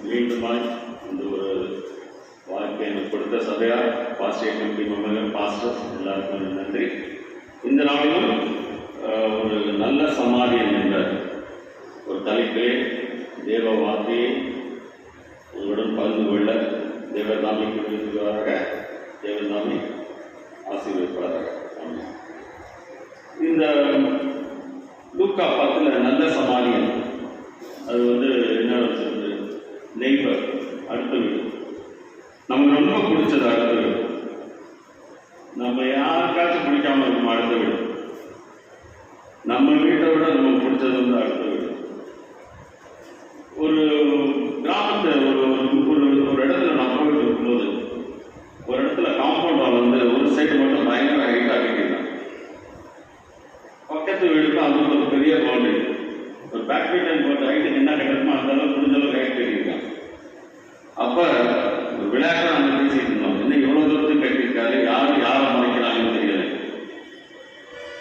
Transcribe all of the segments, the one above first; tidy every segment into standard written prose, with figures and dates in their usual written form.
மீண்டுமாய் இந்த ஒரு வாழ்க்கை எனக்கு கொடுத்த சபையார் பாஸ்டர் கம்பி மகன் பாஸ்டர் எல்லாருக்கும் நன்றி. இந்த நாளிலும் ஒரு நல்ல சமாரியன் என்ற ஒரு தலைப்பிலே தேவ வார்த்தையை உங்களுடன் பகிர்ந்து கொள்ள தேவதாமி கொடுக்கிறாராக, தேவதாமி ஆசீர்வதிப்பாராக. இந்த லூக்கா 10 நல்ல சமாரியன், அது என்ன சொல்றது, நெய்பர், அடுத்த வீடு. நமக்கு ரொம்ப பிடிச்சது அடுத்த வீடு. நம்ம யாருக்காச்சும் பிடிக்காம இருக்கும் அடுத்த வீடு. நம்ம வீட்டை விட நமக்கு பிடிச்சது அடுத்த வீடு. ஒரு கிராமத்தை ஒரு இடத்துல நான் போயிட்டு இருக்கும்போது ஒரு இடத்துல காம்பவுண்ட் வால் ஒரு சைடு மட்டும் பயங்கர ஹைட்டாக கட்டியிருந்தாங்க. பக்கத்து வீடுக்கு அது ஒரு பெரிய பவுண்டரி, ஒரு பேட்மிண்டன் போட்ட ஹைட்டுக்கு என்ன கட்டணுமோ அந்த அளவுக்கு முடிஞ்ச அளவுக்கு ஹைட் கட்டியிருக்காங்க. அப்போ ஒரு விளையாட்டாக நாங்கள் பேசிட்டு இருந்தோம், இன்னும் எவ்வளோ தூரத்துக்கு கட்டியிருக்காரு, யாரை மறைக்கிறாங்கன்னு தெரியல.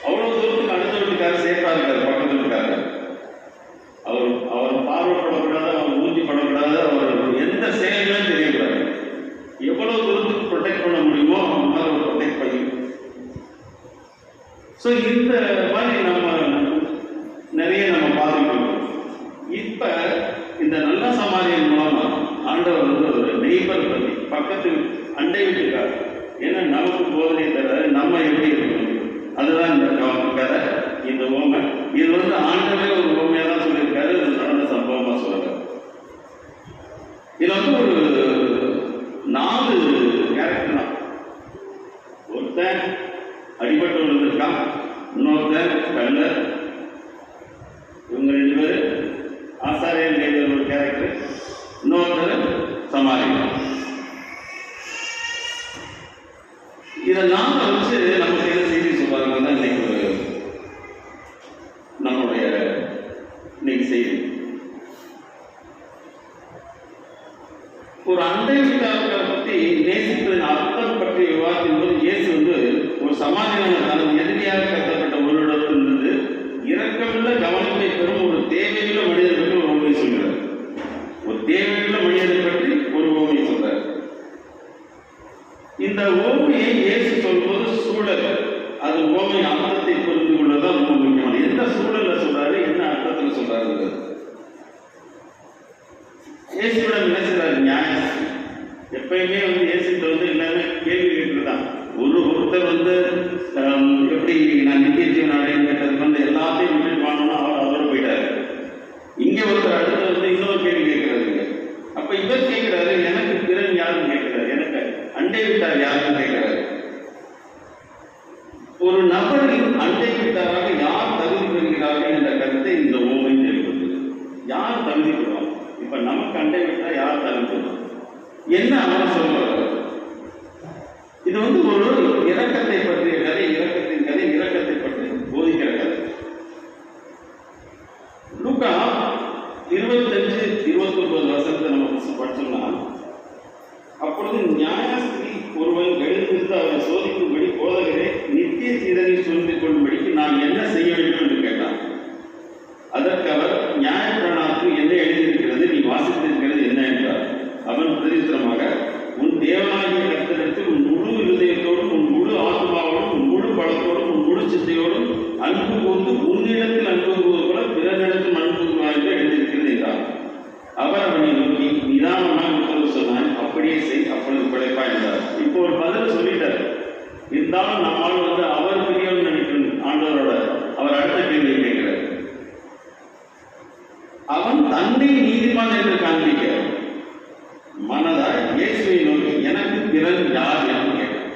அவ்வளோ தூரத்துக்கு அடுத்த வீட்டுக்காரு சேஃபாக இருக்காரு, பக்கத்தில் இருக்காரு. அவர் பார்வைப்படக்கூடாது, அவர் மூஞ்சி படக்கூடாது, அவர் எந்த செயலுமே தெரியக்கூடாது. எவ்வளவு தூரத்துக்கு ப்ரொடெக்ட் பண்ண முடியுமோ அவங்க மாதிரி ஒரு ப்ரொடெக்ட் பண்ணி. ஸோ இந்த மாதிரி நம்ம நிறைய பார்த்துக்கிட்டு. இப்போ இந்த நல்ல சமாரியன் மூலமா ஆண்டவர் ஒரு நெய்பர் பற்றி, பக்கத்து அண்டை வீட்டுக்கார், ஏன்னா நமக்கு போதனை தர நம்ம எப்படி இருக்கணும், அதுதான் இந்த கதை, இந்த ஓமை. இது ஆண்டவே ஒரு ஓமையா தான் சொல்லியிருக்காரு, நடந்த சம்பவமா சொல்றாரு. இது ஒரு 4 கேரக்டர் தான். ஒருத்தன் அடிபட்டு விழுந்திருக்கான், இன்னொருத்தன் கல்லர், இவங்க 2 பேர். ஆசாரியன் ஒரு கேரக்டர், இன்னொருத்தர் சமாரியன். இதெல்லாம் வச்சு நமக்கு என்ன செய்தி சொல்றாங்க தான் இன்னைக்கு நம்மளுடைய செய்தி. ஒரு அண்டை வீட்டாளர்களை பற்றி நேசிப்பதன் அர்த்தம் பற்றி விவாதிக்கும் போது இயேசு ஒரு சமாதான தனது எதிரியாக கருதப்பட்ட ஒருவரிடத்திலிருந்து இரக்கமுள்ள கவனத்தை பெறும் ஒரு தேவையுள்ள மனிதர் பற்றி ஒரு ஓமையை சொல்கிறார். ஒரு தேவையுள்ள மனிதரை பற்றி ஒரு ஓமையை சொல்றார். இந்த ஓமையை இயேசு சொல்வது சூழல், அது ஓமை அர்த்தத்தை புரிந்து கொள்ளதான் ரொம்ப முக்கியமான. எந்த சூழல்ல சொல்றாரு, என்ன அர்த்தத்தில் சொல்றாரு. இயேசுவிடம் என்ன செய்றாரு, நியாயம். எப்பயுமே இயேசுகிட்ட எல்லாமே கேள்வி கேட்டுதான். ஒருத்தர் எப்படி நான் நித்திய ஜீவன் அடையும் கேட்டதுக்கு எல்லாத்தையும் விட்டுட்டு வாங்கணும்னா அவர் அதோட போயிட்டாரு. இங்க ஒருத்தர் அடுத்து இன்னொரு கேள்வி கேட்கிறாருங்க. அப்ப இவர் கேட்கிறாரு, எனக்கு பிறன் யாருன்னு கேட்கிறாரு, எனக்கு அண்டை வீட்டார் யாருன்னு கேட்கிறாரு. ஒரு நபரின் அண்டை வீட்டாராக யார் தகுதி பெறுகிறார்கள் என்ற கருத்தை இந்த ஓமை தெரிவித்தது. யார் தகுதி பெறுவாங்க? இப்ப நமக்கு அண்டை வீட்டா யார் தகுதி பெறுவாங்க? என்ன அவர் சொல்றாரு? இது ஒரு இரக்கத்தை பற்றிய கதை, இரக்கத்தின் கதை, இரக்கத்தை பற்றி போதிக்கிற கதை. லூக்கா 25-29 வருஷத்தை நம்ம படிச்சோம்னா, அப்பொழுது நியாயஸ்திரி ஒருவன் எழுந்திருந்து அவரை சோதிக்கும்படி, போதகரே, நித்திய ஜீவனில் சொல்லிக் கொள்ளும்படிக்கு நான் என்ன செய்ய வேண்டும் என்று கேட்டான். அதற்கு அவர், நியாயப்பிரமாணத்தில் என்ன எழுதியிருக்கிறது, நீ வாசித்திருக்கிறது என்ன என்றார். அவன் பிரதித்திரமாக, உன் தேவனாகிய கர்த்தரிடத்தில் உன் முழு இருதயத்தோடும், உன் முழு ஆத்மாவோடும், உன் முழு பலத்தோடும், உன் முழு சிந்தையோடும் அன்பு கூர்ந்து உன்னிடத்தில் அன்பு கூறுவது போல பிறனிடத்தில் அன்பு கூறுவார் என்று எழுதியிருக்கிறது என்றார். அவர் அவனை நோக்கி, நிதானமாக உத்தரவு சொன்னான், அப்படியே செய், அப்பொழுது பிழைப்பாய் என்றார். இப்போ ஒரு பதில் சொல்லிட்டார். இருந்தாலும் நம்மால் அவர் பெரியவன் நினைக்கணும் ஆண்டவரோட. அவர் அடுத்த கேள்வி கேட்கிறார். அவன் தன்னை நீதிமான் என்று காண்பிக்க மனதாய் இயேசுவை நோக்கி, எனக்கு பிறன் யார் என்று கேட்டார்.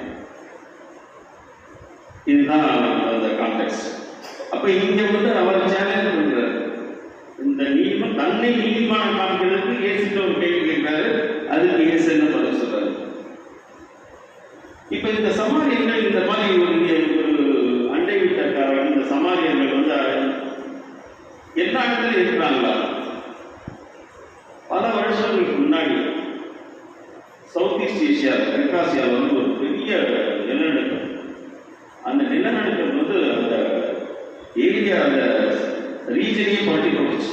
இதுதான் அந்த கான்டெக்ஸ்ட். அப்ப இங்க அவர் சேலஞ்ச் பண்றார். இந்த தன்னை நீதிமான காண்கிறதுக்கு இயேசுட்ட ஒரு கேள்வி கேட்கிறாரு. அதுக்கு இயேசு என்ன பதில் சொல்றாரு? இப்ப இந்த சமாரியர்கள் இந்த மாதிரி ஒரு அண்டை வீட்டக்காரர்கள், இந்த சமாரியர்கள் எல்லா இடத்துலையும் இருக்கிறாங்களா? பல வருஷங்களுக்கு முன்னாடி சவுத் ஈஸ்ட் ஏஷியா, தெற்காசியாவில் ஒரு பெரிய நிலநடுக்கம். அந்த நிலநடுக்கம் அந்த ஏரியா, அந்த ரீஜனையே மாட்டி போட்டுச்சு.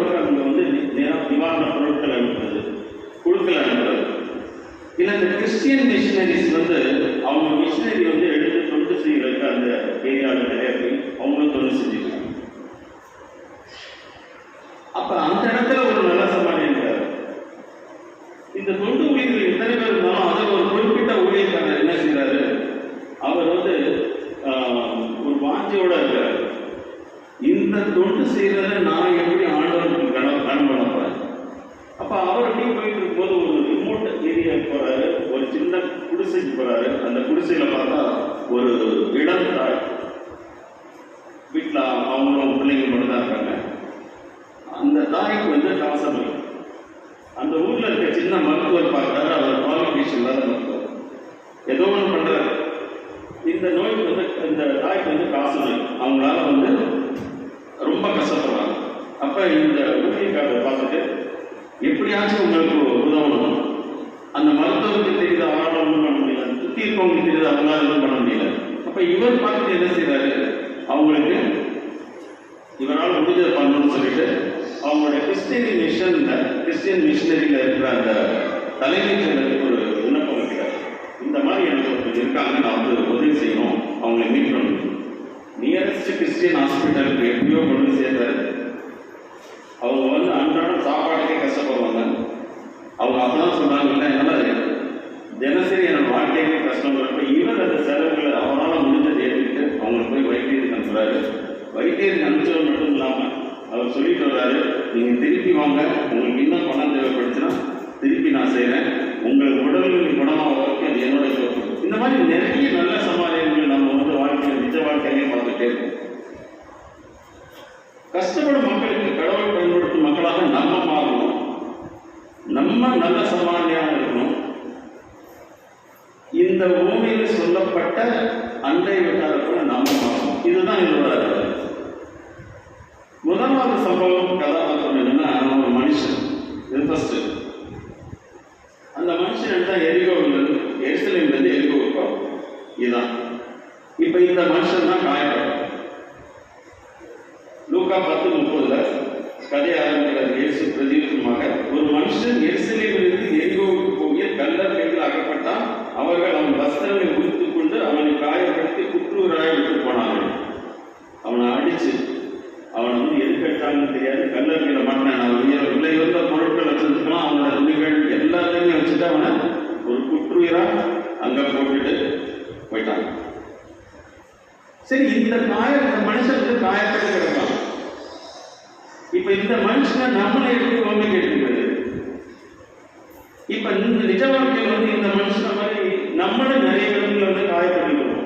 ஓரளவுக்கு அங்கே வந்து நிவாரண பொருட்கள் அனுப்புறது, குழுக்கள் அனுப்புறது. இல்லை இந்த கிறிஸ்டியன் மிஷினரிஸ் வந்து அவங்க மிஷினரி வந்து எடுத்து தொண்டு செய்யறதுக்கு அந்த ஏரியாவில் நிறைய போய் அவங்களும் தொண்டு செஞ்சுருக்காங்க. அப்ப அந்த இடத்துல ஒரு நல்ல சமாளியம் இருக்காரு. இந்த தொண்டு ஊழியர்கள் எத்தனை பேர் இருந்தாலும் அதில் ஒரு குறிப்பிட்ட ஊழியக்காரர் என்ன செய்யறாரு, அவர் வந்து ஒரு வாஞ்சியோட இருக்காரு. இந்த தொண்டு செய்யறத நான் எப்படி ஆண்டவருக்கு கடன் பண்ண போறேன். அப்ப அவர் அப்படியே போயிட்டு இருக்கும்போது ஒரு ரிமோட் ஏரியா போறாரு, ஒரு சின்ன குடிசைக்கு போறாரு. அந்த குடிசையில பார்த்தா ஒரு இடம் தாய் வீட்டில் அவங்களும் பிள்ளைங்க மட்டும் தான் இருக்காங்க. அந்த தாய்க்கு வந்து காசம். அந்த ஊர்ல இருக்க சின்ன மருத்துவர் பார்க்கிறாரு, அவர் குவாலிஃபிகேஷன் இல்லாத மருத்துவர், ஏதோ ஒன்று பண்றாரு. இந்த நோய்க்கு வந்து இந்த தாய்க்கு வந்து காசு நோய், அவங்களால வந்து ரொம்ப கஷ்டப்படுறாங்க. அப்ப இந்த ஊழியக்காரரை பார்த்துட்டு எப்படியாச்சும் உங்களுக்கு உதவணும். அந்த மருத்துவருக்கு தெரியுது அவரால் ஒன்றும் பண்ண முடியல, சுற்றி இருக்கவங்களுக்கு தெரியுது அவங்களால எதுவும் பண்ண முடியல. அப்ப இவர் பார்த்துட்டு என்ன செய்யறாரு, அவங்களுக்கு இவரால் முடிஞ்சதை பண்ணணும்னு சொல்லிட்டு அவங்களுடைய கிறிஸ்டியன் மிஷினரியில் இருக்கிற அந்த தலைமைச் செயலருக்கு ஒரு விண்ணப்பம் வைக்கிறார். இந்த மாதிரி எனக்கு ஒருத்தர் இருக்காங்க, நான் வந்து உதவி செய்யணும், அவங்களை மீட் பண்ணணும். நியரஸ்ட் கிறிஸ்டியன் ஹாஸ்பிட்டலுக்கு எப்படியோ கொண்டு சேர்ந்தாரு. அவங்க வந்து அன்றாடம் சாப்பாட்டுக்கே கஷ்டப்படுவாங்க. அவங்க அப்பதான் சொன்னாங்க, இல்லை என்னால் தினசரி என்னோட வாழ்க்கையே கஷ்டங்கிறப்ப இவர் அந்த செலவுகளை அவரால் முடிஞ்சதை ஏற்றிட்டு அவங்களுக்கு போய் வைத்தியத்துக்கு அனுப்புறாரு. வைத்தியத்துக்கு அனுப்பிச்சது மட்டும் இல்லாமல் அவர் சொல்லிட்டு வர்றாரு, நீங்கள் திருப்பி வாங்க, உங்களுக்கு இன்னும் பணம் தேவைப்படுச்சுன்னா திருப்பி நான் செய்கிறேன், உங்களுக்கு உடல்கள் குணமாக வரைக்கும் அது என்னோட பொறுப்பு. இந்த மாதிரி நிறைய நல்ல சமாளியங்கள் நம்ம வந்து வாழ்க்கையில் நிஜ வாழ்க்கையிலே பார்த்துட்டே இருக்கோம். கஷ்டப்படும் மக்களுக்கு கடவுள் பயன்படுத்தும் மக்களாக நம்ம மாறணும், நம்ம நல்ல சமாளியாக இருக்கணும். இந்த பூமியில் சொல்லப்பட்ட அண்டை விட்டாரப்ப நாம மாறணும். இதுதான் என்னோட முதலாவது சம்பவம் கதாபாத்திரம். என்னன்னா, ஒரு மனுஷன், இது ஃபர்ஸ்ட். அந்த மனுஷன் எடுத்தா எரிகோவிலிருந்து எருசலேமிலிருந்து எரிகோவுக்கு இதுதான். இப்ப இந்த மனுஷன் தான் காயப்படும். லூக்கா 10:30 கதை ஆரம்பிக்கிறது. இயேசு பிரதியுத்தரமாக, ஒரு மனுஷன் எருசலேமிலிருந்து எரிகோவுக்கு போகிய கல்லர் கையில் அகப்பட்டான். அவர்கள் அவன் வஸ்திரங்களை உடுத்துக் கொண்டு அவனை காயப்படுத்தி குற்றூராய் விட்டு போனார்கள். அவனை அடிச்சு அவனை வந்து எதுக்கு அடித்தாங்கன்னு தெரியாது, கல்லர்களை மாட்டினேன். நான் விலை உள்ள பொருட்கள் வச்சிருக்கலாம், அவனோட துணிகள் எல்லாத்தையுமே வச்சுட்டு அவனை ஒரு குற்றுயிரா அங்க போட்டுட்டு போயிட்டாங்க. சரி, இந்த மனுஷனுக்கு காயப்பட்டு கிடக்கலாம். இப்ப இந்த மனுஷனை நம்மளை எப்படி ஒண்ணு கேட்டுக்கிறது? இப்ப இந்த நிஜ வாழ்க்கையில் வந்து இந்த மனுஷனை மாதிரி நம்மளும் நிறைய இடத்துல வந்து காயப்படுகிறோம்.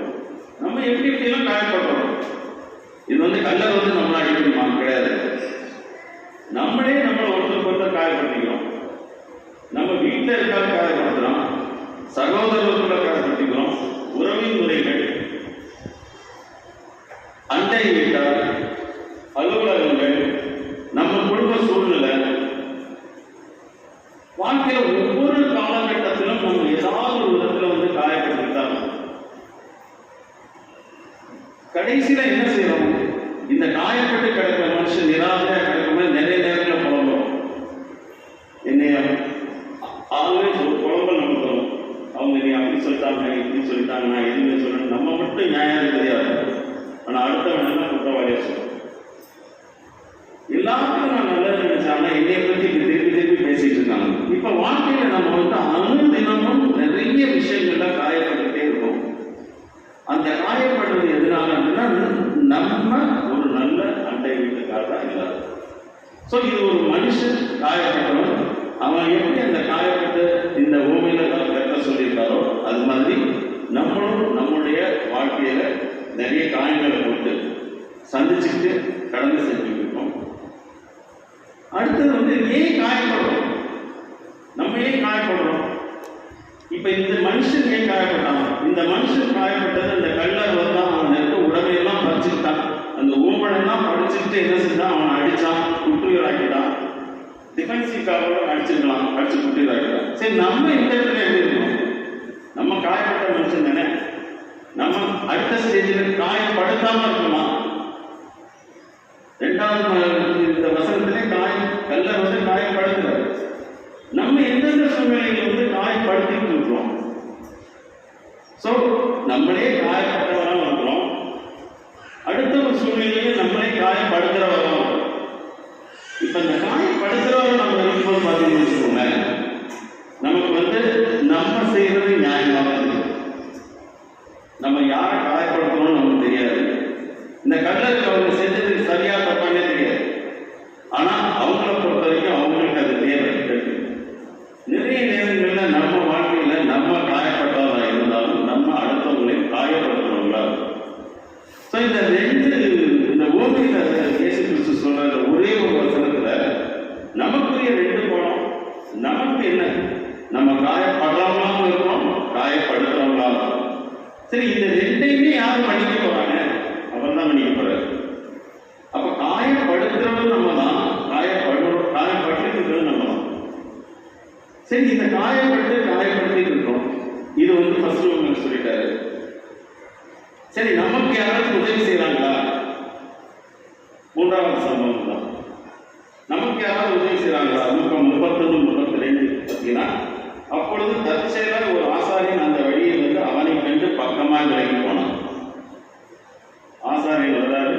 நம்ம எப்படி எப்படியெல்லாம் காயப்படுறோம். இது வந்து கல்லர் வந்து நம்மளை அடிக்கணுமா? கிடையாது. நம்மளே நம்மளை ஒருத்தருக்கு ஒருத்தர் காயப்படுத்திக்கிறோம். நம்ம வீட்டில் இருக்காத காயப்படுத்துறோம், சகோதரர்களுக்குள்ள காயப்படுத்திக்கிறோம், உறவின் முறைகள், அண்டை வீட்டார், அலுவலகங்கள், நம்ம குடும்ப சூழ்நிலை, வாழ்க்கையில ஒவ்வொரு காலகட்டத்திலும் நம்ம ஏதாவது ஒரு விதத்துல வந்து காயப்படுத்திட்டாங்க. கடைசியில என்ன செய்யறோம்? இந்த காயப்பட்டு கிடக்கிற மனுஷன் நிராதையா கிடக்கும் நிறைய நேரத்தில் புலம்புறோம். என்னைய ஆல்வேஸ் ஒரு புலம்பல் நமக்கு வரும். அவங்க நீ அப்படி சொல்லிட்டாங்க, இப்படி சொல்லிட்டாங்க, நான் எதுவுமே சொல்லணும். நம்ம மட்டும் நியாயம் தெரியாது, ஆனா அடுத்தவன் என்ன குற்றவாளியா சொல்லுவோம். எல்லாருக்கும் நான் நல்லது நினைச்சாங்க, என்னைய பற்றி திருப்பி திருப்பி பேசிட்டு இருக்காங்க. இப்ப வாழ்க்கையில நம்ம வந்து அனுதினமும் நிறைய விஷயங்கள்ல காயப்பட்டுட்டே இருக்கோம். அந்த காயப்படுறது எதனால அப்படின்னா, நம்ம ஒரு நல்ல அண்டை வீட்டுக்காரதான் இல்லாது. ஸோ இது ஒரு மனுஷன் காயப்பட்டவன், அவன் எப்படி அந்த காயப்பட்டு இந்த பூமியில கட்ட சொல்லியிருக்காரோ அது மாதிரி நம்மளும் நம்முடைய வாழ்க்கையில நிறைய காயங்களை போட்டு சந்திச்சுட்டு கடந்து செஞ்சுட்டு இருக்கோம். அடுத்தது வந்து ஏன் காயப்படுறோம்? நம்ம ஏன் காயப்படுறோம்? இப்ப இந்த மனுஷன் ஏன் காயப்பட்டான்? இந்த மனுஷன் காயப்பட்டது அந்த கல்லர் வந்தான், அவன் இருக்க உடமையெல்லாம் பறிச்சுக்கிட்டான், அந்த ஊம்படெல்லாம் படிச்சுக்கிட்டு என்ன செஞ்சான், அவனை அடிச்சான், குற்றுயிராக்கிட்டான். டிஃபென்சிவ்காக அடிச்சிருக்கலாம், அடிச்சு குற்றுயிராக்கிட்டான். சரி, நம்ம இந்த இடத்துல எப்படி இருக்கணும்? நம்ம காயப்பட்ட மனுஷன் தானே, நம்ம அடுத்த ஸ்டேஜில் காயப்படுத்தாம இருக்கணும். 2வது இந்த வசனத்திலே காயம் காயப்படுத்துறவர் தான். இப்ப இந்த காயப்படுத்துறவர் நம்ம இருக்கும்போது பார்த்தீங்கன்னு வச்சுக்கோங்க, நமக்கு நம்ம செய்யறது நியாயமாக இருக்கு. நம்ம யாரை காயப்படுத்தணும்னு நமக்கு தெரியாது. இந்த கல்லருக்கு அவங்க செஞ்சதுக்கு சரியா தப்பானே தெரியாது. ஆனா அவங்கள பொறுத்த வரைக்கும் அவங்களுக்கு அது தேவை இருக்கு. நிறைய நேரங்கள்ல நம்ம வாழ்க்கையில நம்ம காயப்பட்டவர்களா இருந்தாலும் நம்ம அடுத்தவங்களை காயப்படுத்துறவங்களா இருக்கும். இந்த ரெண்டு இந்த ஓவியில இயேசு கிறிஸ்து சொல்ற ஒரே ஒரு வசனத்துல நமக்குரிய ரெண்டு கோணம். நமக்கு என்ன, நம்ம காயப்படுறவங்களாம் இருக்கணும், காயப்படுத்துறவங்களாம். சரி, இந்த ரெண்டையுமே யாரும் பண்ணிக்க போறாங்க? அவர் தான் பண்ணிக்க போறாரு. அப்ப காயப்படுத்துறவங்க நம்ம தான், காயப்பட்டு நம்ம தான். சரி, இந்த காயப்படுத்தி இருக்கோம். இது ஃபர்ஸ்ட் உங்களுக்கு சொல்லிட்டாரு. சரி, நமக்கு யாராவது உதவி செய்யறாங்களா? மூன்றாவது சம்பவம் தான். நமக்கு யாராவது உதவி செய்யறாங்களா? 31, 32 பார்த்தீங்கன்னா, அப்பொழுது தற்செயலாக ஒரு ஆசாரியன் அந்த வழியை அவனை கண்டு பக்கமாக விலகி போனான். ஆசாரியன் வர்றாரு,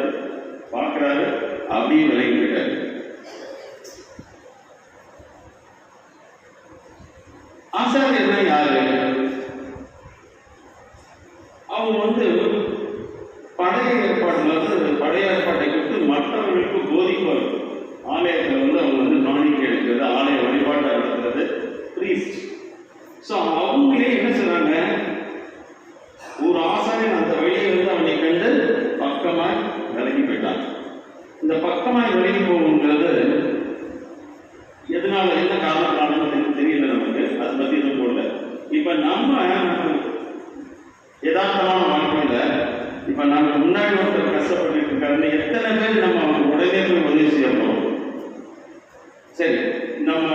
பார்க்கிறாரு, அப்படியே விலகி போயிட்டாரு. ஆசாரியர்னா யாரு? அவங்க பழைய ஏற்பாட்டை கொடுத்து மற்றவர்களுக்கு போதிப்பார். ஆலயத்தில் அவங்க காணிக்கை எடுக்கிறது, ஆலய வழிபாட்டை நடத்துறது பிரீஸ்ட். ஸோ அவங்களே என்ன சொல்றாங்க, ஒரு ஆசாரியன் அந்த வழியை அவனை கண்டு பக்கமாய் விலகி போயிட்டான். இந்த பக்கமாய் விலகி போகுங்கிறது எதனால, என்ன காரணம் தெரியல நமக்கு, அதை பத்தி எதுவும் போடல. இப்ப நம்ம யதார்த்தமான வாழ்க்கையில இப்ப நம்ம முன்னாடி ஒருத்தர் கஷ்டப்பட்டு இருக்காருன்னு எத்தனை பேர் நம்ம உடனே போய் உதவி செய்யணும்? சரி, நம்ம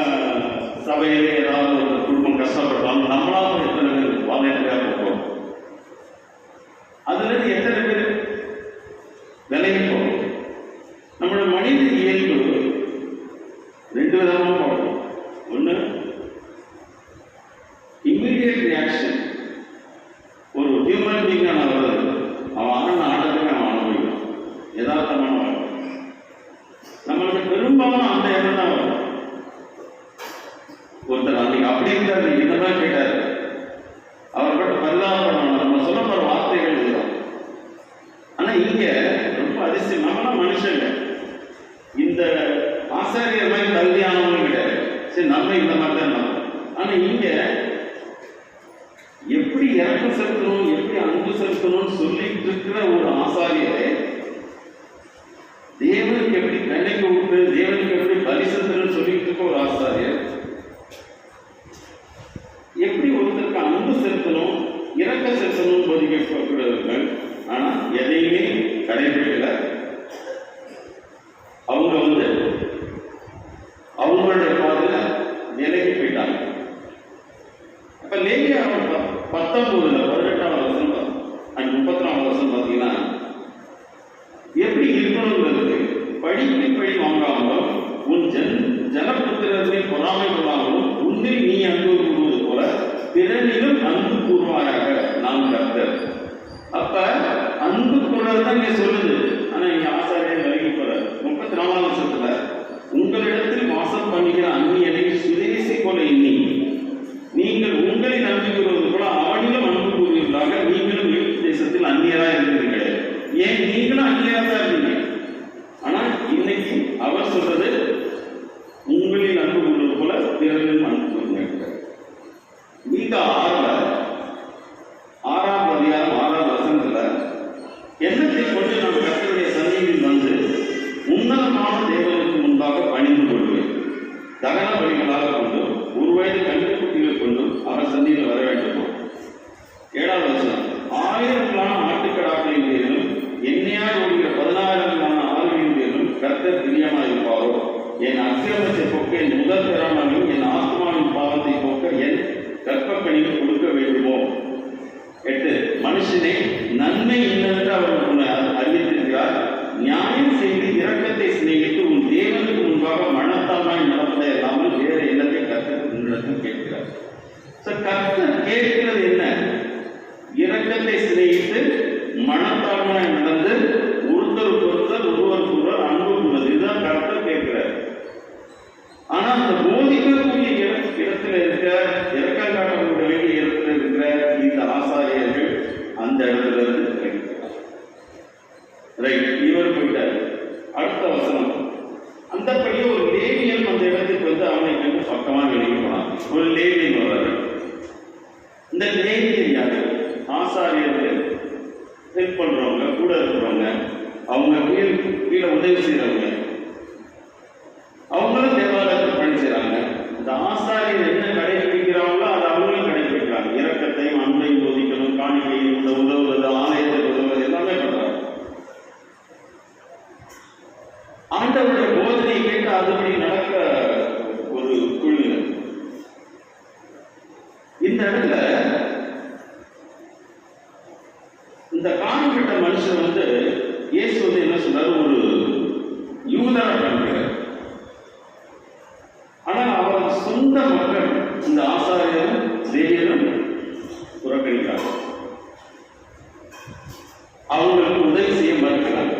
சபையிலே ஏதாவது ஒரு குடும்பம் கஷ்டப்பட்டாலும் நம்மளால எத்தனை பேர் வாலண்டியராக இருப்போம்? அதுல இருந்து எத்தனை பேர் விலகி போகும்? நம்மளோட மனித இயல்பு ரெண்டு விதமாக போகும். ஒன்று இம்மீடியட் ரியாக்ஷன். ஒரு ஹியூமன் பீங் வருது, அவன் ஆட்டத்துக்கு அவன் அனுபவிக்கும் யதார்த்தமான வாழ்க்கை. நம்மளுக்கு பெரும்பாலும் அந்த இடம் தான் வரும். ஒருத்தர் அன்னைக்கு அப்படி இருந்தாரு, இதெல்லாம் கேட்டாரு, அவர்கிட்ட பரிதாபம் நம்ம சொல்லப்படுற வார்த்தைகள் இதுதான். ஆனா இங்க ரொம்ப அதிசயம், நம்மளாம் மனுஷங்க. இந்த ஆசாரியர் மாதிரி கல்வியானவங்க கிடையாது. சரி, நம்ம இந்த மாதிரி தான். ஆனா இங்க எப்படி இறக்கம் செலுத்தணும், எப்படி அன்பு செலுத்தணும்னு சொல்லிட்டு இருக்கிற ஒரு ஆசாரியரை தேவனுக்கு எப்படி கண்ணைக்கு விட்டு தேவனுக்கு எப்படி பலி செலுத்தணும்னு சொல்லிட்டு இருக்க ஒரு ஆசாரியர் எப்படி ஒருத்தருக்கு அன்பு செலுத்தணும், இறக்க செலுத்தணும் போதிக்கப்படுகிறார்கள். ஆனா எதையுமே கடைபிடிக்கல. அவங்க அவங்களுடைய பாதையில விலகி போயிட்டாங்க. அப்ப லேவியா 19 18வது வசனம் அண்ட் 34வது வசனம் பார்த்தீங்கன்னா, எப்படி இருக்கணுங்கிறது படிக்கு பழி வாங்காமலும் உன் ஜனபுத்திரத்தை பொறாமை கொள்ளாமலும் உன்னில் நீ அன்பு கூறுவது போல பிறனிலும் அன்பு கூறுவாயாக நாம் கர்த்தர். அப்ப அன்பு கூறுறதுதான் இங்க சொல்லுது. ஆனா இங்க ஆசாரியர் விலகி போறார். 34வது வருஷத்துல உங்களிடத்தில் வாசம் பண்ணுகிற அந்நியனை சுதேசி போல எண்ணி நீங்கள் உங்களின் அன்பு கூறுவது போல அவனிலும் அன்பு கூறுவீர்களாக. நீங்களும் எகிப்து தேசத்தில் அந்நியராக இருக்கிறீர்கள். ஏன் நீங்களும் அந்நியராக தான் இருக்கீங்க. ஆனா இன்னைக்கு அவர் சொல்றது உங்களின் அன்பு கூறுவது போல பிறரிலும் அன்பு கூறுங்க. மீக 6ஆம் அதிகாரம் 6வது வசனத்துல எண்ணத்தை கொண்டு நாம் கர்த்தருடைய சந்நிதியில் உன்னதமான தேவனுக்கு முன்பாக பணிந்து கொள்வேன். தகன பலிகளாக கொண்டும் ஒரு வயது கன்றுக்குட்டிகளை கொண்டும் அவர் சந்நிதியில் வர வேண்டும். 7வது வசனம் 1000 ஆட்டுக்கடாக்களின் பேரும் எண்ணெயால் ஓடுகிற 16 ஆறுகளின் பேரும் கர்த்தர் பிரியமாக இருப்பாரோ. என் அக்கிரமத்தை போக்க என் முதல் பெறாமலும் என் ஆத்மாவின் பாவத்தை போக்க என் கற்பக்கணியில் கொடுக்க வேண்டுமோ. 8 மனுஷனே நன்மை என்னவென்று அவர் உன்னை அறிவித்திருக்கிறார். நியாயம் செய்து இரக்கத்தை சிநேகித்து உன் தேவனுக்கு முன்பாக மனத்தாமாய் நடப்பதை இல்லாமல் வேறு எண்ணத்தை கர்த்தர் உன்னிடத்தில் கேட்கிறார். கர்த்தர் கேட்கிறது என்ன? இரக்கத்தை சிநேகித்து மனத்தாமாய் நடந்து ஒருவருக்கு ஒருவர் இவர் போயிட்டார். அடுத்த வசனம், அந்தபடியே ஒரு லேவியன் அந்த இடத்துக்கு வந்து அவனை கண்டு பக்கமாக வெளியே போனான். ஒரு லேவியன் வர்றாரு. இந்த லேவியன் யாரு? ஆசாரியர்கள் ஹெல்ப் பண்றவங்க, கூட இருக்கிறவங்க, அவங்க கீழே உதவி செய்யறவங்க, அவங்களும் தேவாலயத்தில் பணி செய்யறாங்க. இந்த ஆசாரியர் என்ன கடைபிடிக்கிறாங்களோ அதை அவங்களும் கடைபிடிக்கிறாங்க. இரக்கத்தையும் அன்பையும் போதிக்கணும், காணிக்கையும் உதவுவது, ஆலயத்தில் உதவுவது எல்லாமே பண்றாங்க. ஆண்டவருடைய போதனை கேட்டு அதுபடி நடக்க ஒரு சூழ்நிலை. இந்த இடத்துல இந்த காணப்பட்ட மனுஷன் வந்து இயேசு வந்து என்ன சொல்றாரு, ஒரு யூதரை காண்கிறார். ஆனால் அவர் சொந்த மக்கள் இந்த ஆசாரியரும் லேவியரும் புறக்கணிக்கிறார். அவங்களுக்கு உதவி செய்ய மறுக்கிறார்.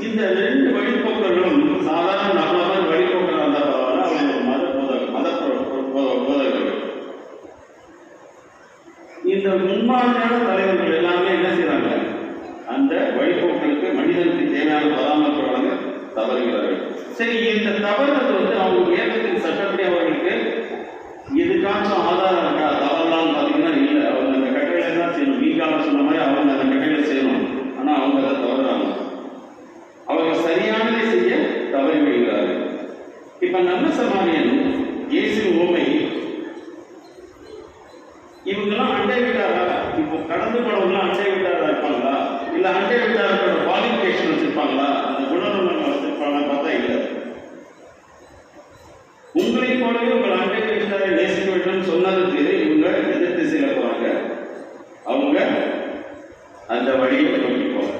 இந்த ரெண்டு வழிபோக்கர்களும் சாதாரண நம்மள வழிபோக்கராக இருந்தால் பரவாயில்ல, அவங்க போதகர்கள். இந்த முன்மாதிரியான தலைவர்கள் எல்லாமே என்ன செய்யறாங்க, அந்த வழிபோக்களுக்கு மனிதனுக்கு தேவையான பராமரிப்பு வழங்க தவறுகிறார்கள். சரி, இந்த தவறுகள் வந்து அவங்க வேதத்தின் சட்டப்படி அவர்களுக்கு எதுக்காச்சும் ஆதாரம் இருக்கா? தவறலாம்னு பார்த்தீங்கன்னா இல்லை. அவங்க அந்த கட்டளை தான் செய்யணும். நீக்காக சொன்ன மாதிரி அவங்க அந்த கட்டளை செய்யணும். ஆனால் அவங்க அதை தவறுறாங்க. அவங்க சரியானதை செய்ய தவறி விடுகிறார்கள். இப்ப நல்ல சமாரியன் இயேசு உண்மை இவங்கெல்லாம் அண்டை விட்டாரா? இப்போ கடந்து போனவங்களாம் அண்டை விட்டாரா இருப்பாங்களா? இல்ல அண்டை விட்டாரோட குவாலிஃபிகேஷன் வச்சிருப்பாங்களா? அந்த குணநலங்கள் வச்சிருப்பாங்க? பார்த்தா இல்லை. உங்களை போலவே உங்கள் அண்டை விட்டாரை நேசிக்க வேண்டும் சொன்னதுக்கு இவங்க எதிர்த்து செய்ய போறாங்க. அவங்க அந்த வழியை நோக்கி போறாங்க.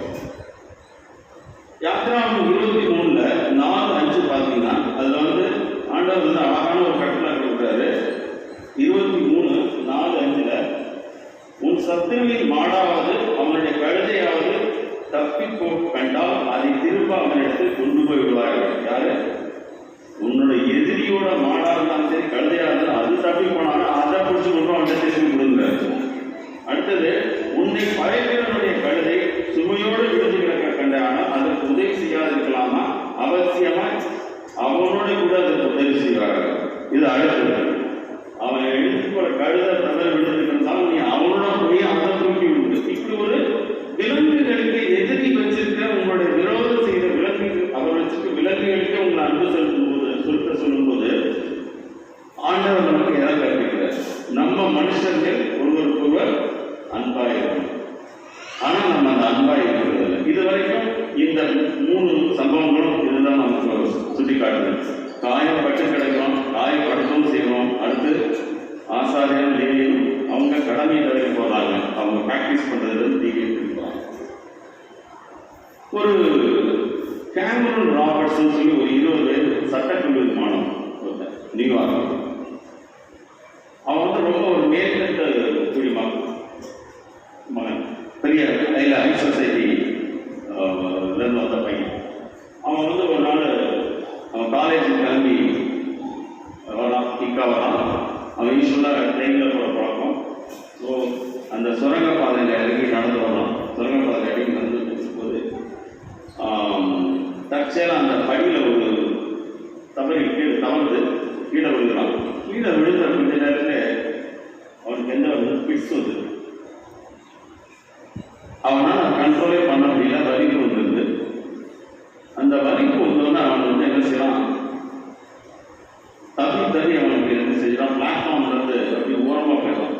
யாத்ராமம் 23 4-5 பார்த்தீங்கன்னா அதுல வந்து ஆண்டவர் வந்து அழகான ஒரு கட்டளை கொடுக்குறாரு. 23:4-5 உன் சத்துருவின் மாடாவது அவனுடைய கழுதையாவது தப்பி கண்டால் அதை திரும்ப அவனிடத்தில் கொண்டு போய் விடுவார்கள். யாரு? உன்னுடைய எதிரியோட மாடா இருந்தாலும் சரி, கழுதையா இருந்தாலும் அது தப்பி போனாலும் அதை பிடிச்சி கொண்டு அவன்கிட்ட திரும்பி கொடுங்க. அடுத்தது, உன்னை பழையவனுடைய கழுதை சுமையோடு விழுந்து கிடக்க கண்டானால் அதற்கு உதவி செய்யாதிருக்கலாமா? அவசியமா அவனோட கூட அதற்கு உதவி செய்வார்கள். இது அடுத்தது, அவன் எடுத்து போற கழுதை தவறு விழுந்துருந்தாலும் நீ அவனோட போய் அதை தூக்கி விடு. இப்படி ஒரு விலங்குகளுக்கு எதிரி வச்சிருக்க உங்களுடைய விரோதம் செய்த விலங்கு அவர் வச்சிருக்க விலங்குகளுக்கு உங்களை அன்பு செலுத்தும் போது சொல்லும் போது ஆண்டவர் நமக்கு எதாவது கற்பிக்கிறார். நம்ம மனுஷர்கள் ஒருவருக்கொருவர் அன்பாயிருக்கும். ஆனா நம்ம அந்த அன்பாய் இருக்கிறது இல்லை. இது வரைக்கும் இந்த 3 சம்பவங்களும் இதுதான் நமக்கு சுட்டி காட்டுது. காயப்பட்டு கிடைக்கிறோம், காயப்படுத்தவும் செய்வோம். அடுத்து ஆசாரியரும் லேவியரும் அவங்க கடமையை தவிர போறாங்க. அவங்க பிராக்டிஸ் பண்றது தீவிரம் இருக்கிறாங்க. ஒரு கேமரன் ராபர்ட்ஸ் சொல்லி ஒரு 20 பேர் சட்டக்கல்லூரி மாணவன் நியூயார்க். அவன் வந்து ரொம்ப ஒரு மேற்கட்ட குடிமகன், பெரிய ஹை சொசைட்டி வந்த பையன். அவன் வந்து ஒரு நாள் அவன் காலேஜுக்கு கிளம்பி வரான், கிக்கா வரான். அவன் யூஸ்வலாக ட்ரெயினில் போகிற பழக்கம். ஸோ அந்த சுரங்கப்பாதையில் இறங்கி நடந்து வரான். சுரங்கப்பாதையில் இறங்கி நடந்து போது தற்செயலாக அந்த படியில் ஒரு தவறி தவறுது கீழே விழுகிறான். கீழே விழுந்த கொஞ்ச நேரத்தில் அவனுக்கு எந்த வந்து பிட்ஸ் வந்து அவனால் கண்ட்ரோலே பண்ண முடியல. வலிப்பு வந்துருந்து. அந்த வலிப்பு வந்தோன்னா அவன் வந்து என்ன செய்யறான், தள்ளி அவனுக்கு என்ன செய்யறான், பிளாட்ஃபார்ம்லேருந்து அப்படி ஓரமாக போயிடலாம்.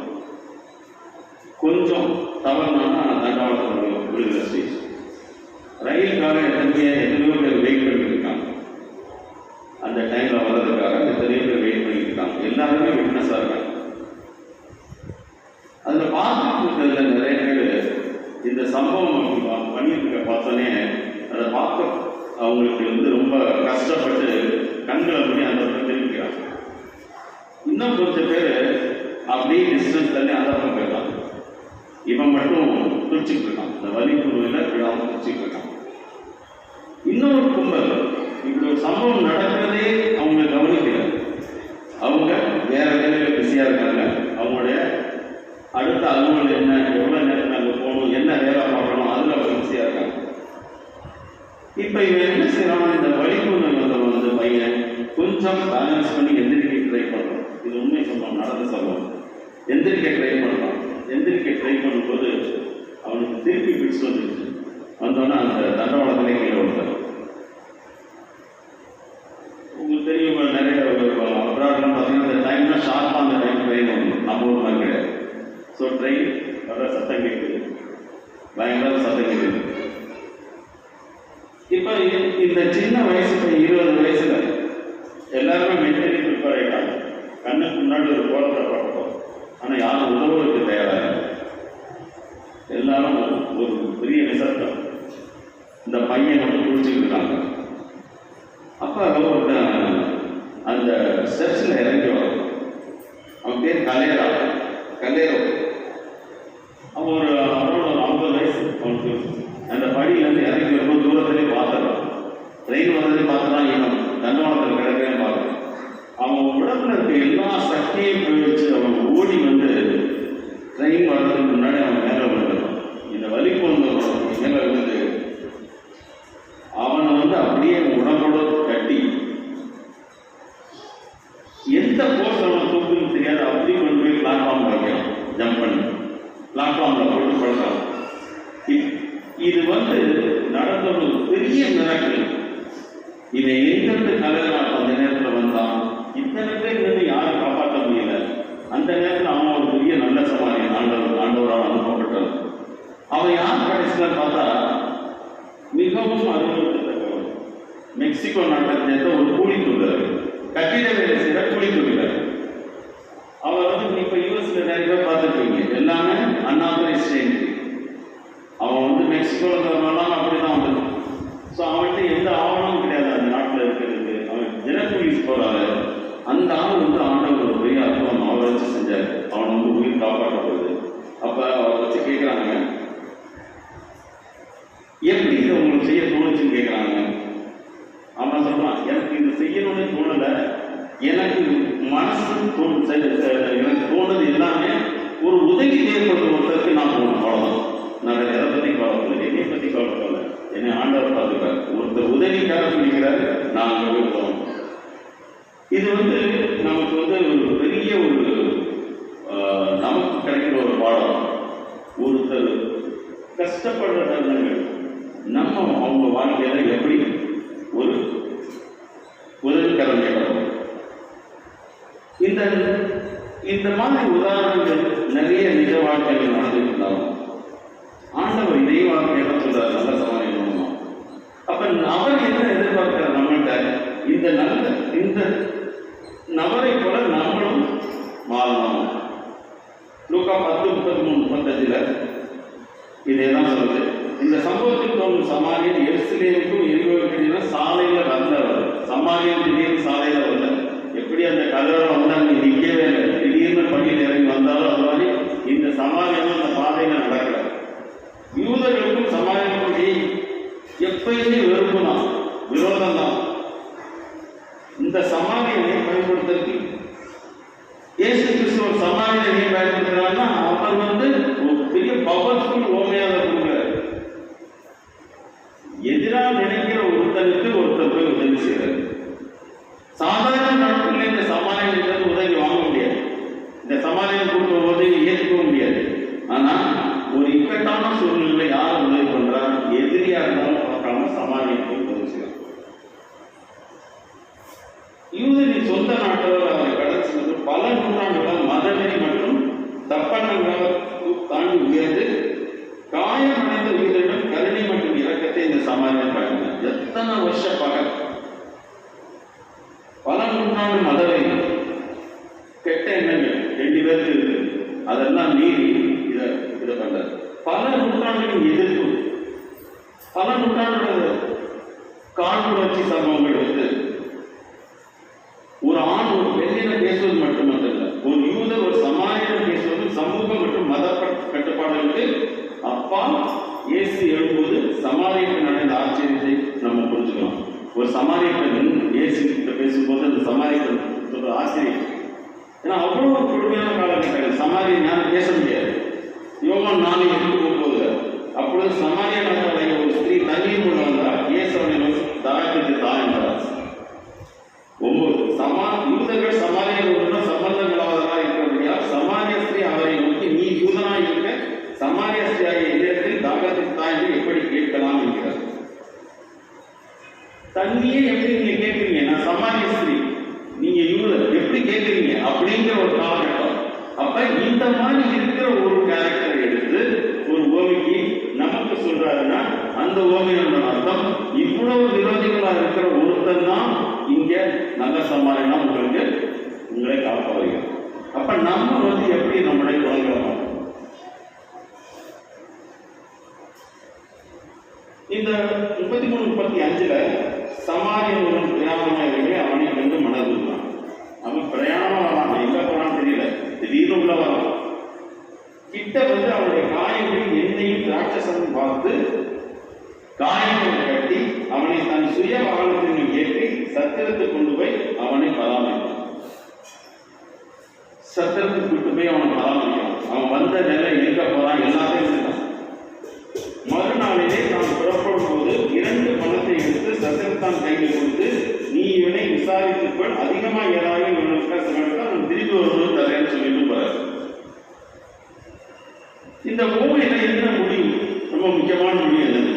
கொஞ்சம் தவறுனானா தண்டவாளத்தில் விழுகிற ஸ்டேஜ். ரயிலுக்காக எத்தனையோ பேர் வெயிட் பண்ணிட்டு இருக்காங்க. அந்த டைமில் வர்றதுக்காக எத்தனையோ பேர் வெயிட் பண்ணிட்டு இருக்காங்க. எல்லாருமே விட்னஸாக இருக்காங்க. அதில் பார்த்துட்டு இருக்கிறதுல நிறைய பேர் இந்த சம்பவம் பண்ணியிருக்க பார்த்தோன்னே அதை பார்க்க அவங்களுக்கு வந்து ரொம்ப கஷ்டப்பட்டு கண்களை பண்ணி அந்த தெரிவிக்கிறாங்க. இன்னும் கொஞ்சம் பேர் அப்படியே டிஸ்டன்ஸ் தள்ளி அந்த பக்கம் போயிடலாம். இவன் மட்டும் துடிச்சிட்டு இருக்கான். இந்த வலிப்புறுவில் விழாமல் துடிச்சிட்டு இருக்கான். இன்னொரு கும்பல் இப்படி ஒரு சம்பவம் நடக்கிறதே அவங்க கவனிக்கல. அவங்க வேற வேலையில் பிஸியாக இருக்காங்க. அவங்களுடைய அடுத்த அலுவலகம் என்ன, எவ்வளோ நேரம் அங்கே போகணும், என்ன வேலை பார்க்கணும், அதில் அவங்க பிஸியாக இருக்காங்க. இப்ப இவன் என்ன செய்யறான், இந்த வலிப்பு வந்தவன் வந்து பையன் கொஞ்சம் பேலன்ஸ் பண்ணி எந்திரிக்க ட்ரை பண்றான். இது உண்மை சொல்றான், நடந்த சம்பவம். எந்திரிக்க ட்ரை பண்றான். எந்திரிக்க ட்ரை பண்ணும்போது அவனுக்கு திருப்பி பிடிச்சு வந்துருச்சு. வந்தோன்னா அந்த தண்டவாளத்திலே கீழே விழுந்தார். உங்களுக்கு தெரியும், நிறைய அப்ராட்லாம் பார்த்தீங்கன்னா அந்த டைம்லாம் ஷார்ப்பாக அந்த டைம் ட்ரெயின் வந்து நம்ம ஊர் மாதிரி கிடையாது. ஸோ ட்ரெயின் வர சத்தம் கேட்குது, பயங்கர சத்தம் கேட்குது. இப்போ இந்த சின்ன வயசு 20 வயசுல எல்லாருமே மென்டலி ப்ரிப்பேர் ஆகிட்டாங்க. கண்ணுக்கு முன்னாடி ஒரு போராட்ட பட்டோம், ஆனால் யாரும் உதவுறதுக்கு தயாராக இல்லை. எல்லாரும் ஒரு பெரிய நிசப்தம். இந்த பையன் வந்து குடிச்சுட்டு இருக்காங்க. அப்போ அந்த ஸ்டெப்ஸில் இறங்கி வரும். அவன் பேர் கலேரோ. அவன் ஒரு 50 வயசு அவனுக்கு. அந்த படியிலேருந்து இறங்கி வரும்போது தூரத்திலே பார்த்துறான். ட்ரெயின் வந்ததே பார்த்துறான். இவன் தண்டவாளத்தில் கிடக்கவே பார்க்குறான். அவன் உடம்புல இருக்க எல்லா சக்தியும் போயிடுச்சு. அவன் ஓடி வந்து ட்ரெயின் வர்றதுக்கு முன்னாடி அவன் மேலே விழுந்துடும். இந்த வலிப்பு வந்தவன் மேலே விழுந்து அவனை வந்து அப்படியே உடம்போட கட்டி எந்த போர்ஸ் அவனை தூக்குன்னு தெரியாது. அப்படி கொண்டு போய் பிளாட்ஃபார்ம் வைக்கிறான். ஜம்ப் பண்ணி பிளாட்ஃபார்மில் போட்டு படுறான். இது வந்து நடந்த ஒரு பெரிய மிராக்கிள். இதை எங்கிருந்து கலைஞர் அந்த நேரத்தில் வந்தான். இத்தனை பேர் இருந்து யாரும் காப்பாற்ற முடியல. அந்த நேரத்தில் அவன் ஒரு பெரிய நல்ல சமாளியன், ஆண்டவரால் அனுப்பப்பட்டவன். அவன் யார் கடைசியில் பார்த்தா மிகவும் அனுபவத்தக்கவன். மெக்சிகோ நாட்டை சேர்ந்த ஒரு கூலி தொழிலாளர், கட்டிட வேலை செய்கிற கூலி தொழிலாளர். அவர் வந்து இப்போ யூஎஸ்ல நிறைய பேர் பார்த்துருக்கீங்க, எல்லாமே அன்ஆத்தரைஸ்ட் என்ட்ரி. அவன் வந்து மெக்சிகோவில் இருக்கிறவங்களாம் அப்படிதான் வந்து. ஸோ அவன்கிட்ட எந்த ஆவணமும் கிடையாது அந்த நாட்டில் இருக்கிறதுக்கு. அவன் தினக்கூலிஸ் போகிறாரு. அந்த ஆள் வந்து ஆண்டவர் ஒரு பெரிய அர்த்தம் அவரை வச்சு செஞ்சார். அவன் வந்து உயிர் காப்பாற்றப்படுது. அப்போ அவரை வச்சு கேட்குறாங்க, எப்படி இதை உங்களுக்கு செய்ய தோணுச்சுன்னு கேட்குறாங்க. அவன் சொல்கிறான், எனக்கு இது செய்யணும்னு தோணலை. எனக்கு மனசு எனக்கு தோணுது எல்லாமே ஒரு உதவி தேவைப்படுற ஒருத்தருக்கு நான் போகணும், அவ்வளோதான். நான் எதை பற்றி கவலைப்படல, என்னை பற்றி கவலைப்படல. என்னை ஆண்டவர் பார்த்துக்கிறார். ஒருத்தர் உதவிக்காக பிடிக்கிறாரு, நான் அங்கே போய் போகணும். இது வந்து நமக்கு வந்து ஒரு பெரிய ஒரு நமக்கு கிடைக்கிற ஒரு பாடம். ஒருத்தர் கஷ்டப்படுற தருணங்கள் நம்ம அவங்க வாழ்க்கையில எப்படி ஒரு உதவிக்கரம் கேட்கணும். இந்த மாதிரி உதாரணங்கள் நிறைய நிஜ வாழ்க்கைகள் நடந்துட்டு இருந்தாலும் ஆண்டவர் இதே வாழ்க்கையில சொல்றாரு, நல்ல சமாளிக்கணுமா. அப்ப அவர் என்ன எதிர்பார்க்கிறார் நம்மள்கிட்ட, இந்த நபரை போல நம்மளும் மாறணும். லூக்கா 10:33-35 இதேதான் சொல்லுது. இந்த சம்பவத்தில் தோன்றும் சமாரியன் எருசலேமுக்கும் எரிகோவுக்கும் சாலையில வந்தவர். சமாரியன் திடீர்னு சாலையில வரல. எப்படி அந்த கலவரம் வந்தாங்க நிற்கவே இல்லை, திடீர்னு பள்ளியில் இறங்கி வந்தாலும் அது மாதிரி இந்த சமாரியனும் அந்த பாதையில நடக்கல. யூதர்களுக்கும் சமாரியனுக்கும் எப்பயுமே வெறுப்பு தான், விரோதம் தான். இந்த சமாரியனை பயன்படுத்துறதுக்கு இயேசு கிறிஸ்து ஒரு சமாரியனை பயன்படுத்துறாருன்னா அவர் வந்து ஒரு பெரிய பவர்ஃபுல் ஓமையாக இருக்கிறார். எதிராக நினைக்கிற ஒருத்தருக்கு ஒருத்தர் போய் உதவி செய்கிறார். சாதாரண நாட்களில் இந்த சமாளியத்திலிருந்து உதவி வாங்க முடியாது. இந்த சமாளியம் கொடுத்த உதவி ஏற்றுக்க முடியாது. ஆனால் ஒரு இக்கட்டான சூழ்நிலை யார் உதவி பண்றா, எதிரியா இருந்தாலும் பார்க்காம சமாளியத்தை உதவி செய்யலாம். யூதரின் சொந்த நாட்டவர் அவரை கடந்து பல நூற்றாண்டுகள் மதவெறி மற்றும் தப்பெண்ணங்களை தாண்டி உயர்ந்து காயமடைந்த உயிரிடம் கருணை மற்றும் இரக்கத்தை இந்த சமாளியம் பயன்படுத்த எத்தனை வருஷ பகல், பல நூற்றாண்டு மதவெறி, கெட்ட எண்ணங்கள் 2 பேருக்கு இருக்கு, அதெல்லாம் மீறி இதை பண்றாரு. பல நூற்றாண்டுகளின் எதிர்ப்பு, பல நூற்றாண்டு காழ்ப்புணர்ச்சி சம்பவங்கள் வந்து ஒரு ஆண் ஒரு பெண்ணிடம் பேசுவது மட்டுமல்ல, ஒரு யூதர் ஒரு சமாளியம் பேசுவது சமூக மற்றும் மத கட்டுப்பாடுகளுக்கு அப்பா இயேசு எழும்போது சமாளியத்தில் நடந்த ஆச்சரியத்தை நம்ம புரிஞ்சுக்கலாம். ஒரு சமாரிய பெண் இயேசு கிட்ட பேசும்போது அந்த சமாரிய பெண் சொல்ற ஆச்சரியம். ஏன்னா அவ்வளவு ஒரு கொடுமையான காலகட்டங்கள். சமாரிய ஞானம் பேச முடியாது. யோவான் 4:8 போகும்போது அப்பொழுது சமாரிய நாட்டை ஒரு ஸ்திரீ தண்ணீர் கொண்டு வந்தார். இயேசு அவனை தண்ணியே எப்படி நீங்க கேட்குறீங்க, நான் சமாரிய ஸ்திரீ, நீங்க யூதர் எப்படி கேட்குறீங்க அப்படிங்கிற ஒரு காலகட்டம். அப்ப இந்த மாதிரி இருக்கிற ஒரு கேரக்டரை எடுத்து ஒரு ஓமைக்கு நமக்கு சொல்றாருன்னா அந்த ஓமையோட அர்த்தம் இவ்வளவு விரோதிகளா இருக்கிற ஒருத்தர் தான் இங்க நல்ல சமாளினா உங்களை காக்க வருகிறது. அப்ப நம்ம எப்படி நம்முடைய குழந்தைகளை இந்த 33-35 சமாரியன் ஒரு பிரயாணமாக அவனை வந்து மனதுதான். அவன் பிரயாணமா வரான், எங்க போறான்னு தெரியல, திடீர்னு உள்ள வரான். கிட்ட வந்து அவனுடைய காயங்களில் எண்ணெயும் திராட்சசமும் பார்த்து காயங்களை கட்டி அவனை தன் சுய வாகனத்தின் ஏற்றி சத்திரத்துக்கு கொண்டு போய் அவனை பராமரித்தான். சத்திரத்துக்கு கூட்டு போய் அவனை பராமரிக்கிறான். அவன் வந்த நிலை எங்க போறான் எல்லாத்தையும் இருக்கான். மறுநாளிலே நான் புறப்படும் போது 2 பணத்தை எடுத்து சத்திரத்தான் கையில் கொடுத்து, நீ இவனை விசாரித்துக்கொள், அதிகமா ஏதாவது நான் திருப்பி வரும்போது தரேன்னு சொல்லிட்டு போறாரு. இந்த ஓமையில என்ன முடிவு, ரொம்ப முக்கியமான முடிவு என்னது?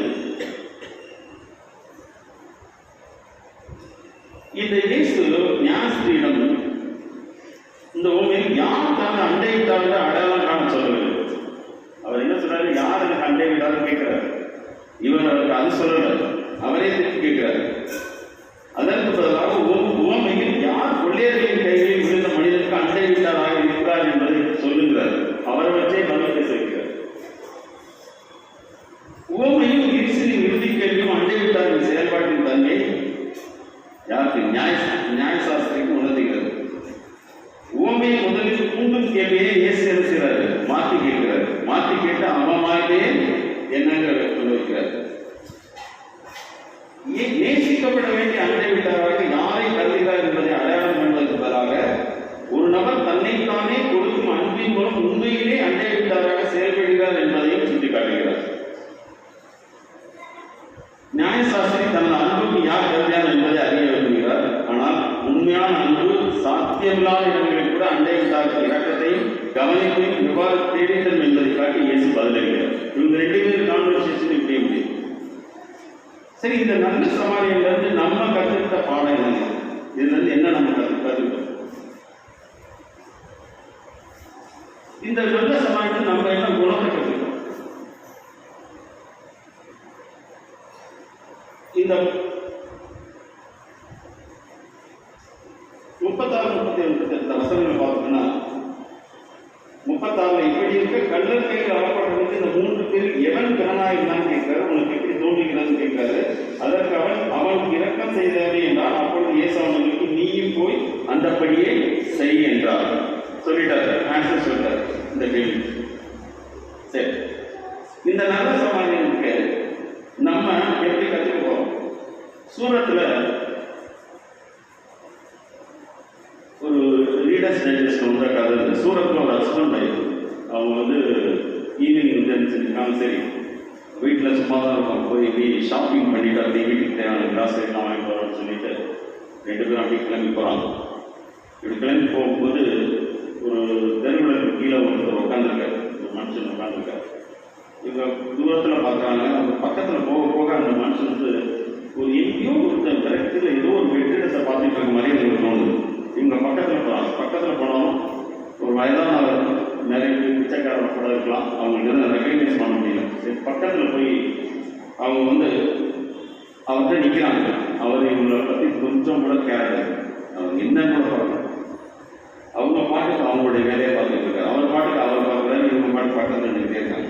இந்த இயேசு ஞானஸ்திரியிடம் இந்த ஓமையில் யார் தான் அண்டை விட்டாங்க அடையாளம் காண சொல்லவில்லை. அவர் என்ன சொல்றாரு, யார் எனக்கு அண்டை விட்டாலும் கேட்கிறார். இவர் அவருக்கு அது சொல்லல, அவரே திருப்பி கேட்கிறாரு. அதற்கு பதிலாக உவமையில் யார் கொள்ளையர்களின் கைகளில் விழுந்த மனிதனுக்கு அண்டை விட்டாராக இருக்கிறார் என்பதை சொல்லுகிறார். அவரை வச்சே நம்பிக்கை சேர்க்கிறார். உவமையும் இயேசுவின் இறுதி கேள்வியும் அண்டை விட்டாரின் செயல்பாட்டின் தன்மை யாருக்கு? நியாயசாஸ்திரிக்கு உணர்த்துகிறது. உவமையை முதலில் கூண்டும் கேள்வியை இயேசு என்ன செய்கிறாரு? மாற்றி கேட்கிறார். மாற்றி கேட்டு அவன் மாதிரியே என்னங்கிற கொண்டு வைக்கிறார். நேசிக்கப்பட வேண்டிய அண்டை விட்டாராக யாரை கருதுகிறார் என்பதை அடையாளம் என்பதற்கு பதிலாக ஒரு நபர் தன்னைத்தானே கொடுக்கும் அன்பின் மூலம் உண்மையிலே அண்டை விட்டாராக செயல்படுகிறார் என்பதையும் சுட்டிக்காட்டுகிறார். நியாயசாஸ்திரி தனது அன்புக்கு யார் கருதியார் என்பதை அறிய விரும்புகிறார். ஆனால் உண்மையான அன்பு சாத்தியமில்லாத இடங்களில் கூட அண்டை விட்டாருக்கு இரக்கத்தையும் கவனிப்பையும் எவ்வாறு தேடித்தரும் என்பதை காட்டி இயேசு பதிலளிக்கிறார். இவங்க 2 பேரும் கான்வர்சேஷன் இப்படி முடியும். சரி, இந்த நல்ல சமாரியன்ல இருந்து நம்ம கற்றுக்கிட்ட பாடம் என்ன? இதுல இருந்து என்ன நம்ம கற்றுக்கிட்டோம்? இந்த நல்ல சமாரியன் நம்ம என்ன குணத்தை கற்றுக்கிட்டோம்? இந்த 36-37 வசனங்களை பார்த்தோம்னா 36 இப்படி இருக்க கள்ளர் கையில் அகப்பட்டதுக்கு இந்த 3 பேர் எவன் பிறனாயிருந்தான் கேட்கிறாரு. உனக்கு எப்படி தோன்றுகிறான்னு கேட்கிறாரு. அதற்கு அவன் இரக்கம் செய்தாரே என்றால், அப்பொழுது இயேசு அவனுக்கு நீயும் போய் அந்தபடியே செய் என்றார். சொல்லிட்டாரு, ஆன்சர் சொல்லிட்டாரு இந்த கேள்வி. சரி, இந்த நல்ல சமாரியனுக்கு நம்ம எப்படி கற்றுக்கிறோம்? சூரத்துல ஒரு ரீடர்ஸ் டைஜஸ்ட் வந்த கதை. சூரத்தில் ஒரு ஹஸ்பண்ட் ஒய்ஃப், அவங்க வந்து ஈவினிங் செஞ்சுருக்காங்க. சரி, வீட்டில் சும்மா தான் இருக்கும், போய் ஷாப்பிங் பண்ணிட்டு அப்படியே வீட்டுக்கு தேவையான கிளாஸ்லாம் வாங்கி போகிறோம்னு சொல்லிட்டு 2 பேரும் அப்படியே கிளம்பி போகிறாங்க. இப்படி கிளம்பி போகும்போது ஒரு தெருவில் கீழே ஒருத்தர் உட்காந்துருக்காரு, ஒரு மனுஷன் உட்காந்துருக்காரு. இவங்க தூரத்தில் பார்க்குறாங்க. அவங்க பக்கத்தில் போக போக அந்த மனுஷன் வந்து ஒரு எங்கேயோ ஒருத்தர் விரக்தியில் ஏதோ ஒரு வெற்றிடத்தை பார்த்துட்டு இருக்க மாதிரி உங்களுக்கு தோணுது. இவங்க பக்கத்தில் போகிறாங்க. பக்கத்தில் போனாலும் ஒரு வயதானவர், நிறைய பிச்சைக்காரர் கூட இருக்கலாம், அவங்களுக்கு ரெகக்னைஸ் பண்ண முடியல. பக்கத்தில் போய் அவங்க வந்து அவர்கிட்ட நிற்கிறாங்க. அவர் இவங்களை பற்றி கொஞ்சம் கூட கேரக்டர் அவங்க என்னன்னு கூட பார்க்கல. அவங்க பாட்டுக்கு அவங்களுடைய வேலையை பார்த்துட்டு இருக்காரு. அவர் பாட்டுக்கு அவர் பார்க்குறாரு, இவங்க பாட்டு பக்கத்தில் நின்றுட்டே இருக்காங்க.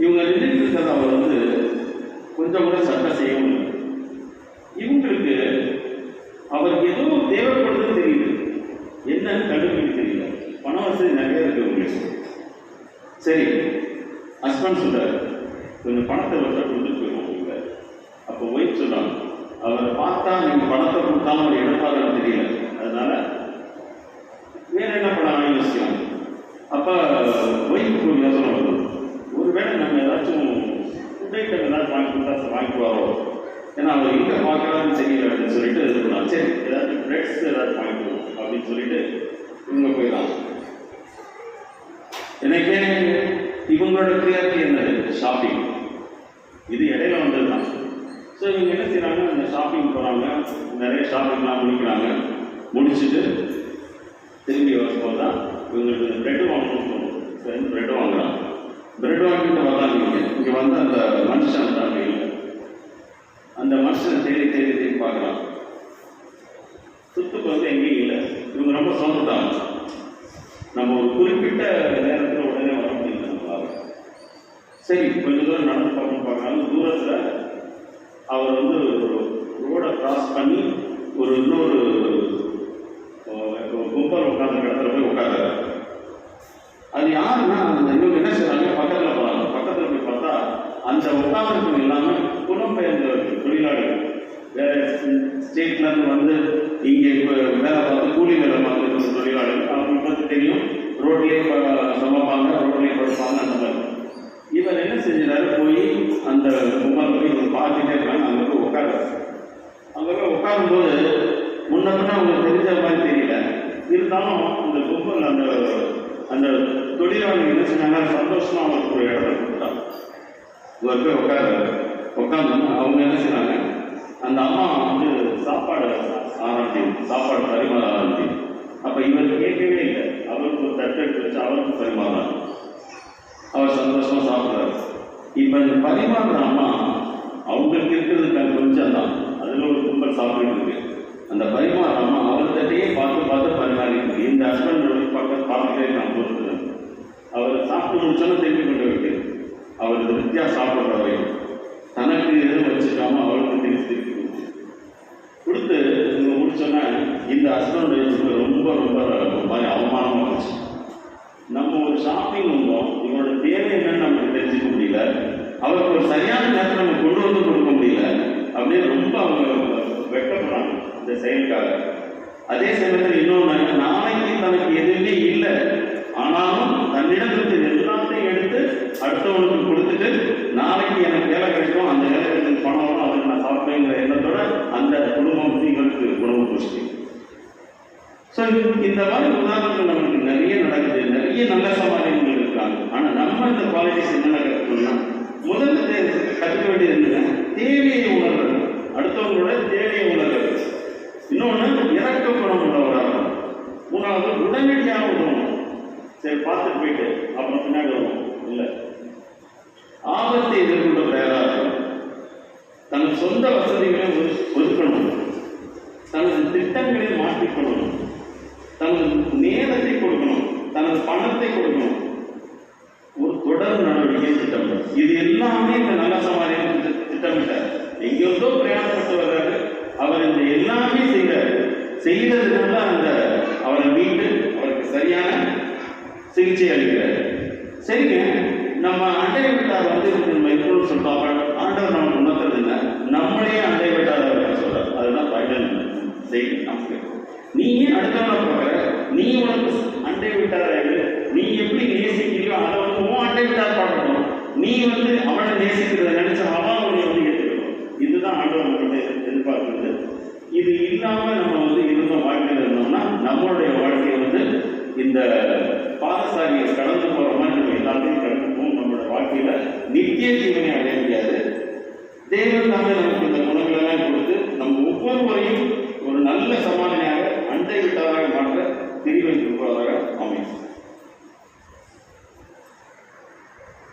இவங்க நின்றுட்டு இருக்கிறது அவர் வந்து கொஞ்சம் கூட சட்டம் செய்ய முடியும். இவங்களுக்கு அவருக்கு ஏதோ தேவைப்படுதுன்னு தெரியுது, என்னன்னு கண்டுபிடிக்க தெரியல. பண வசதி நிறைய இருக்கு உங்களுக்கு. சரி, ஹஸ்பண்ட் சொல்றாரு, கொஞ்சம் பணத்தை வச்சா கொடுத்துட்டு போயிடுவோம் உங்களுக்கு. அப்போ ஒய்ஃப் சொல்றாங்க, அவரை பார்த்தா நீங்க பணத்தை கொடுத்தாலும் அவர் எதிர்பார்க்க தெரியல, அதனால வேற என்ன பண்ணலாம் யோசிக்கலாம். அப்ப ஒய்ஃபுக்கு ஒரு யோசனை வரும், ஒருவேளை நம்ம ஏதாச்சும் ஃபுட் ஐட்டம் ஏதாச்சும் வாங்கி கொடுத்தா வாங்கிக்குவாரோ, ஏன்னா அவர் எங்கே பார்க்கறான்னு தெரியல அப்படின்னு சொல்லிட்டு இது பண்ணலாம். சரி, ஏதாச்சும் பிரெட்ஸ் ஏதாச்சும் வாங்கிக்குவோம் அப்படின்னு சொல்லிட்டு இவங்க போயிடலாம். எனக்கே இவங்களோட கிரியாரிட்டி என்ன, ஷாப்பிங். இது இடையில வந்தது தான். ஸோ இவங்க என்ன செய்கிறாங்க, அந்த ஷாப்பிங் போகிறாங்க, நிறைய ஷாப்பிங்லாம் முடிக்கிறாங்க. முடிச்சுட்டு திரும்பி வரும்போது தான் இவங்களுக்கு இந்த ப்ரெட்டு வாங்கணும்னு தோணும். சரி, ப்ரெட்டு வாங்குறாங்க. ப்ரெட் வாங்கிட்டு வர்றாங்க. இங்கே வந்து அந்த மனுஷன் வந்து அங்கே இல்லை. அந்த மனுஷனை தேடி தேடி தேடி பார்க்குறான். சுத்துக்கு வந்து எங்கேயும் இல்லை. இவங்க ரொம்ப சோர்ந்துட்டாங்க. நம்ம ஒரு குறிப்பிட்ட நேரத்தில் உடனே வர முடியல நம்மளால. சரி, கொஞ்சம் தூரம் நடந்து பார்க்குறாங்க. தூரத்தில் அவர் வந்து ஒரு ரோடை கிராஸ் பண்ணி ஒரு இன்னொரு கும்பல் உட்கார்ந்த இடத்துல போய் உட்கார்றாரு. அது யாருன்னா, அந்த இவங்க என்ன செய்றாங்க, பக்கத்தில் போகிறாங்க. பக்கத்தில் போய் பார்த்தா அந்த உட்கார்ந்து எல்லாமே புலம்பெயர்ந்த தொழிலாளிகள், வேற ஸ்டேட்லேருந்து வந்து இங்கே இப்போ வேலை பார்த்து கூலி வேலை பார்த்து தொழிலாளிகள். அவங்களுக்கு வந்து தெரியும், ரோட்லேயே சமைப்பாங்க, ரோட்லேயே படுப்பாங்க. அந்த மாதிரி இவர் என்ன செஞ்சாரு, போய் அந்த கும்பல் போய் இவங்க பார்த்துட்டே இருக்காங்க. அங்கே போய் உட்கார்றாரு. அங்கே போய் உட்காரும்போது முன்ன பின்ன அவங்களுக்கு தெரிஞ்ச மாதிரி தெரியல. இருந்தாலும் அந்த கும்பல் அந்த அந்த தொழிலாளர்கள் என்ன செஞ்சாங்க, சந்தோஷமாக அவருக்கு ஒரு இடத்த கொடுத்தாங்க. இவர் போய் உட்காந்து அவங்க என்ன செய்றாங்க, அந்த அம்மா வந்து சாப்பாடு சாப்பாடு பரிமாற ஆரம்பிச்சு. அப்போ இவர் கேட்கவே இல்லை. அவருக்கு ஒரு தட்டு எடுத்து வச்சு அவருக்கு பரிமாறாங்க. அவர் சந்தோஷமாக சாப்பிட்றாரு. இப்போ இந்த பரிமாறுற அம்மா அவங்களுக்கு இருக்கிறது கொஞ்சம் தான். அதில் ஒரு கும்பல் சாப்பிட்டு இருக்கு. அந்த பரிமாறுற அம்மா அவர் தட்டையே பார்த்து பரிமாறி இருக்கு. இந்த ஹஸ்பண்ட் பக்கம் பார்த்துட்டே நான் பொறுத்து அவர் சாப்பிட்டு முடிச்சோன்னு திருப்பி கொண்டு வைக்கிறது. அவர் திருப்தியாக சாப்பிட்றவை தனக்கு எதுவும் வச்சுக்காம அவருக்கு திருப்பி கொடுத்து இவங்க முடிச்சோன்னா இந்த ஹஸ்பண்ட் ரொம்ப ரொம்ப மாதிரி அவமானமாக போச்சு. நம்ம ஒரு ஷாப்பிங் வந்தோம், இவரோட தேவை என்னன்னு நமக்கு தெரிஞ்சுக்க முடியல, அவருக்கு ஒரு சரியான நேரத்தை நம்ம கொண்டு வந்து கொடுக்க முடியல அப்படின்னு ரொம்ப அவங்க வெட்கப்படுறாங்க இந்த செயலுக்காக. அதே சமயத்தில் இன்னொன்று, நாளைக்கு தனக்கு எதுவுமே இல்லை, ஆனாலும் தன்னிடத்திற்கு எல்லாத்தையும் எடுத்து அடுத்தவனுக்கு கொடுத்துட்டு நாளைக்கு எனக்கு வேலை கிடைக்கும், அந்த வேலை கிடைக்கும், பணம் வரும், அதுக்கு நான் சாப்பிட்டேங்கிற எண்ணத்தோட அந்த குடும்பம் இவருக்கு உணவு போச்சு. ஸோ இந்த மாதிரி உதாரணங்கள் நமக்கு நிறைய நடக்குது. நிறைய நல்ல சமாளிகள் இருக்கிறாங்க. ஆனால் நம்ம இந்த குவாலிட்டிஸ் என்னென்ன கற்றுக்கணும்னா, முதல்ல கற்றுக்க வேண்டியது என்னன்னா, தேவையை உணர்றது, அடுத்தவங்களோட தேவையை உணர்றது. இன்னொன்று, இறக்க குணம் உள்ளவராக. மூணாவது, உடனடியாக உதவும். சரி, பார்த்துட்டு போயிட்டு அப்புறம் பின்னாடி வருவோம் இல்லை, ஆபத்தை எதிர்கொள்ள தயாராக இருக்கும். தனது சொந்த வசதிகளை ஒதுக்கணும், தனது திட்டங்களை மாற்றிக்கொள்ளணும், தனது நேரத்தை கொடுக்கணும், தனது பணத்தை கொடுக்கணும், ஒரு தொடர் நடவடிக்கை திட்டமிடும். இது எல்லாமே இந்த நல்ல சமாளியம் திட்டமிட்டார். எங்கேருந்தோ பிரயாணப்பட்டு வர்றாரு. அவர் இந்த எல்லாமே செய்ததுனால அந்த அவரை மீட்டு அவருக்கு சரியான சிகிச்சை அளிக்கிறார். சரிங்க, நம்ம அண்டை விட்டார் வந்து எப்போது சொல்றாங்க, ஆண்டவர் நமக்கு உணர்த்துறது இல்லை, நம்மளே அண்டை விட்டார் சொல்றாரு. அதுதான் பைபிள் செய்தி. நமக்கு நீ ஏன் அடுத்தவனை பார்க்குற, நீ உனக்கு அண்டை விட்டாராயிடு, நீ எப்படி நேசிக்கிறியோ அதை வந்து உன் அண்டை விட்டார் பார்க்கணும். நீ வந்து அவனை நேசிக்கிறத நினைச்ச அவன் அவனை வந்து ஏற்றுக்கணும். இதுதான் ஆண்டவர் நம்மகிட்ட எதிர்பார்க்கிறது. இது இல்லாமல் நம்ம வந்து இருந்த வாழ்க்கையில் இருந்தோம்னா நம்மளுடைய வாழ்க்கையை வந்து இந்த பாதசாரியை கடந்து போகிற மாதிரி நம்ம எல்லாத்தையும் கடந்து போகும். நம்மளோட வாழ்க்கையில் நித்திய ஜீவனை அடைய முடியாது. தேவன் தாங்க நமக்கு இந்த குணங்களெல்லாம் கொடுத்து நம்ம ஒவ்வொருவரையும் ஒரு நல்ல சமாளியாக அண்டை விட்டாராக மாற்ற தெரிவிக்கும்.